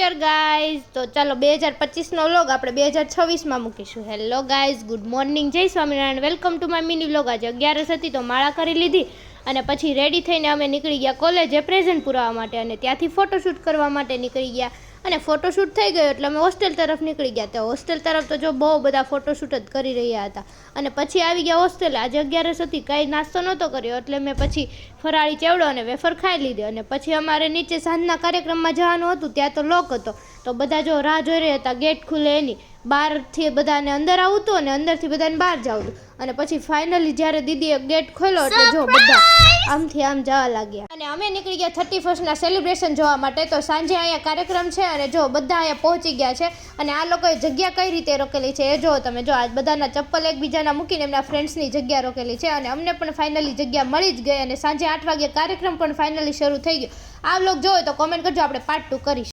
Year guys. તો ચાલો 2025નો vlog આપણે 2026માં મૂકીશું. હેલો ગાઈઝ, ગુડ મોર્નિંગ, જય Swaminarayan, welcome to my mini vlog. આજે 11 હતી તો માળા કરી લીધી અને પછી રેડી થઈને અમે નીકળી ગયા કોલેજે પ્રેઝન્ટ પુરાવા માટે અને ત્યાંથી ફોટોશૂટ કરવા માટે નીકળી ગયા. અને ફોટોશૂટ થઈ ગયો એટલે અમે હોસ્ટેલ તરફ નીકળી ગયા. તો હોસ્ટેલ તરફ તો જો બહુ બધા ફોટોશૂટ જ કરી રહ્યા હતા. અને પછી આવી ગયા હોસ્ટેલે. આજે 11 હતી, કાંઈ નાસ્તો નહોતો કર્યો એટલે મેં પછી ફરાળી ચેવડો અને વેફર ખાઈ લીધી. અને પછી અમારે નીચે સાંજના કાર્યક્રમમાં જવાનું હતું, ત્યાં તો લોક હતો તો બધા જો રાહ જોઈ રહ્યા હતા ગેટ ખુલે એની. બહારથી બધાને અંદર આવતું અને અંદરથી બધાને બહાર જવું. અને પછી ફાઇનલી જ્યારે દીદીએ ગેટ ખોલ્યો એટલે જો બધા આમથી આમ જવા લાગ્યા. અને અમે નીકળી ગયા 31st સેલિબ્રેશન જોવા માટે. તો સાંજે અહીંયા કાર્યક્રમ છે અને જો બધા અહીંયા પહોંચી ગયા છે. અને આ લોકોએ જગ્યા કઈ રીતે રોકેલી છે એ જો તમે. જો આજ બધાના ચપ્પલ એકબીજાના મૂકીને એમના ફ્રેન્ડ્સની જગ્યા રોકેલી છે. અને અમને પણ ફાઇનલી જગ્યા મળી જ ગઈ અને સાંજે 8 વાગે કાર્યક્રમ પણ ફાઇનલી શરૂ થઈ ગયો. આ વ્લોગ જોવો તો કોમેન્ટ કરજો, આપણે પાર્ટ 2 કરીશું.